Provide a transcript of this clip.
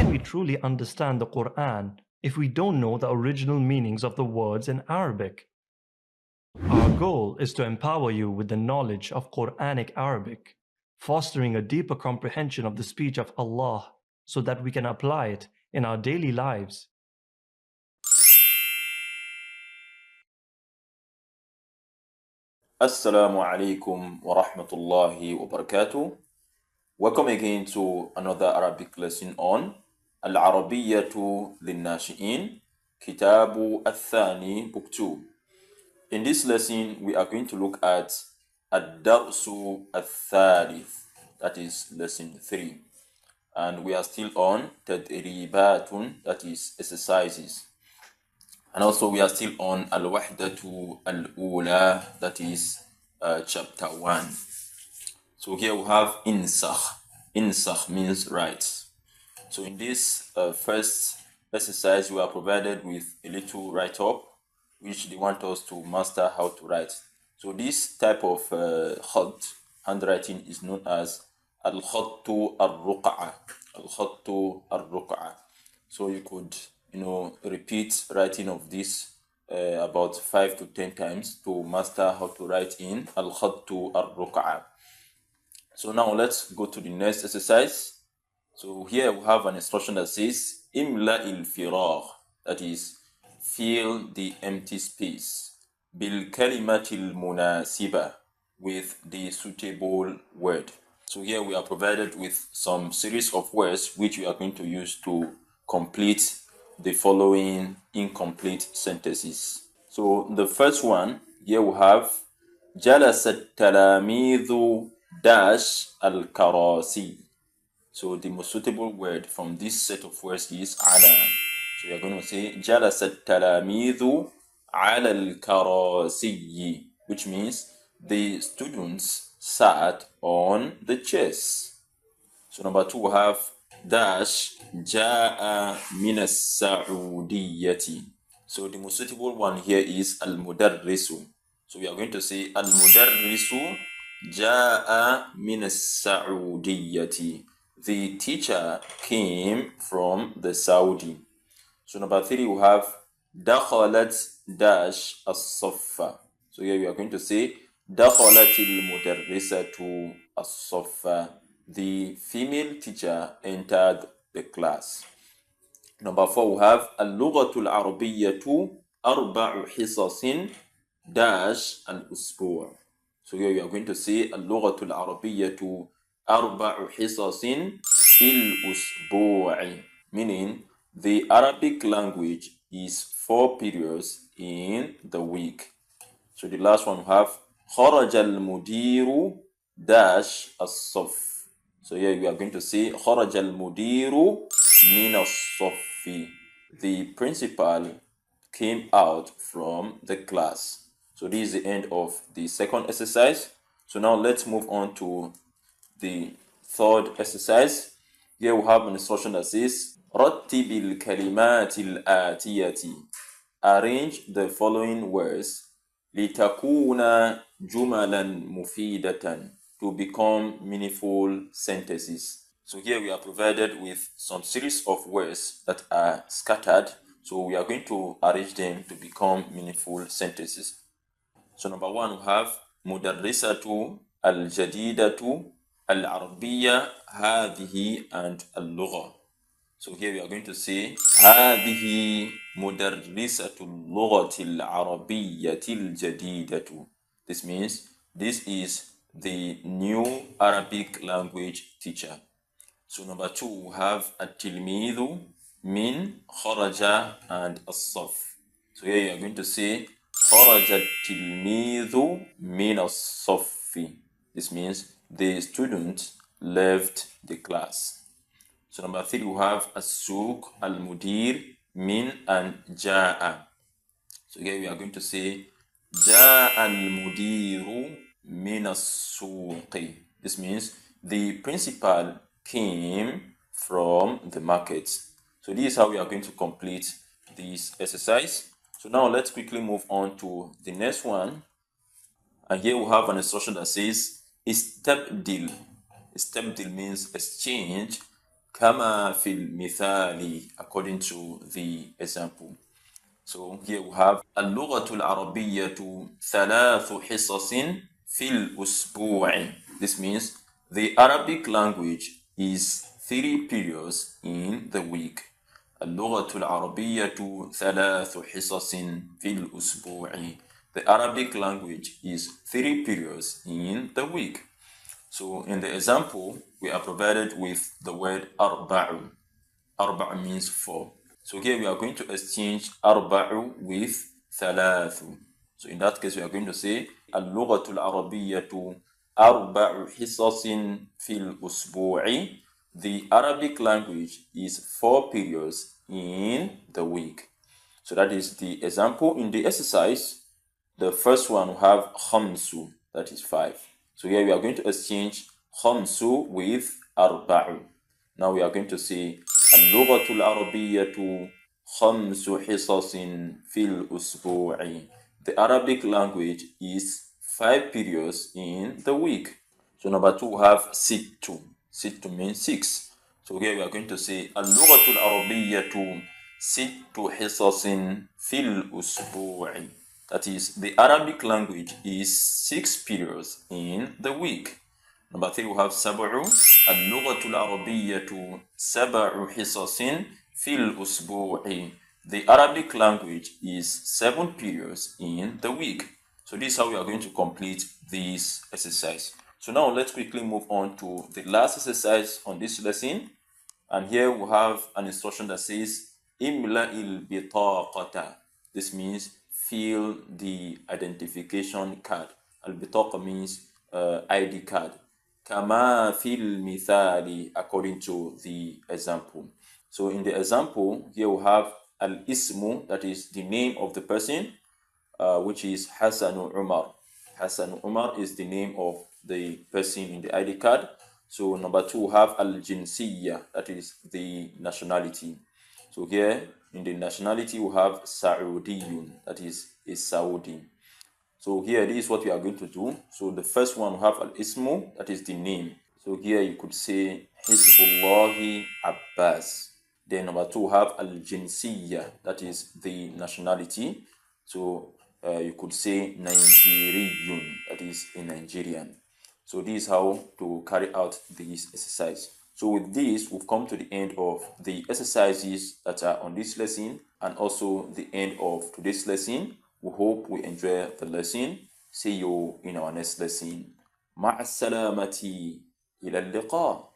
can we truly understand the Quran if we don't know the original meanings of the words in Arabic? Our goal is to empower you with the knowledge of Quranic Arabic, fostering a deeper comprehension of the speech of Allah so that we can apply it in our daily lives. Assalamu alaikum wa rahmatullahi wa barakatuh. Welcome again to another Arabic lesson on العربية للناشئين كتاب الثاني book 2. In this lesson, we are going to look at الدرس الثالث, that is lesson 3. And we are still on تدريبات, that is exercises. And also we are still on Al-Wahdatu Al-Ula, that is chapter 1. So here we have Insakh. Insakh means write. So in this first exercise, we are provided with a little write-up, which they want us to master how to write. So this type of handwriting is known as Al-Khattu Al-Ruq'a. Al-Khattu Al-Ruq'a. So you could repeat writing of this about 5 to 10 times to master how to write in Al-Khattu Al-Ruq'a. So now let's go to the next exercise. So here we have an instruction that says Imla il-firagh, that is, fill the empty space, bil kalimatil munasiba, with the suitable word. So here we are provided with some series of words which we are going to use to complete the following incomplete sentences. So the first one, here we have جلس التلاميذ dash al-karasi. So the most suitable word from this set of words is ala. So we are going to say جلس التلاميذ على الكراسي, which means the students sat on the chairs. So number 2 we have dash جاء من السعودية. So the most suitable one here is al-mudarrisu. So we are going to say al-mudarrisu جاء من السعودية. The teacher came from the Saudi. So number 3 we have دخلت dash الصف. So here we are going to say دخلت المدرسة الصف. The female teacher entered the class. Number 4 we have اللغة العربية 4 حصص dash الأسبوع. So here we are going to say اللغة العربية 4 حصص في الأسبوع, meaning the Arabic language is 4 periods in the week. So the last one we have خرج المدير dash الصف. So here we are going to say خرج المدير من الصف. The principal came out from the class. So this is the end of the second exercise. So now let's move on to the third exercise. Here we have an instruction that says رتب الكلمات الآتية. Arrange the following words لتكون جملا مفيدة, to become meaningful sentences. So here we are provided with some series of words that are scattered. So we are going to arrange them to become meaningful sentences. So number 1 we have مدرسة الجديدة العربية هذه and اللغة. So here we are going to say هذه مدرسة اللغة العربية الجديدة. This means this is the new Arabic language teacher. So number 2 we have التلميذ من خرج and الصف. So here you are going to say خرج التلميذ من الصف. This means the student left the class. So number 3 we have السوق المدير من and جاء. So here we are going to say جاء المدير من السوق. This means the principal came from the market. So this is how we are going to complete this exercise. So now let's quickly move on to the next one. And here we have an instruction that says استبدل. Istebdil means exchange كما في المثال, according to the example. So here we have اللغة العربية 3 حصص في الأسبوع. This means the Arabic language is 3 periods in the week. اللغة العربية 3 حصص في الأسبوع. The Arabic language is 3 periods in the week. So in the example, we are provided with the word arba'u. Arba'u means 4. So here we are going to exchange arba'u with thalathu. So in that case, we are going to say اللغة العربية 4 حصص في الأسبوع. The Arabic language is 4 periods in the week. So that is the example. In the exercise, the first one we have khamsu, that is 5. So here we are going to exchange khamsu with arba'u. Now we are going to say اللغة العربية 5 حصص في الأسبوع. The Arabic language is 5 periods in the week. So number 2 we have sittu. Sittu means 6. So here we are going to say اللغة العربية 6 حصص في الأسبوع. That is, the Arabic language is 6 periods in the week. Number 3 we have سبع. اللغة العربية 7 حصص في الأسبوع. The Arabic language is 7 periods in the week. So this is how we are going to complete this exercise. So now let's quickly move on to the last exercise on this lesson. And here we have an instruction that says إملأ البطاقة. This means fill the identification card. Al-bitaqa means ID card. كما في المثال, according to the example. So in the example, here we have al-ismu, that is the name of the person, which is Hassan Umar. Hassan Umar is the name of the person in the ID card. So number 2 we have al-jinsiyya, that is the nationality. So here in the nationality we have Saudiyun, that is a Saudi. So here this is what we are going to do. So the first one we have al-ismu, that is the name. So here you could say Hizbullahi Abbas. Then number 2 we have al-jinsiyya, that is the nationality. So you could say Nigeriyun, that is a Nigerian. So this is how to carry out this exercise. So with this, we've come to the end of the exercises that are on this lesson and also the end of today's lesson. We hope we enjoy the lesson. See you in our next lesson. مع السلامة. إلى اللقاء.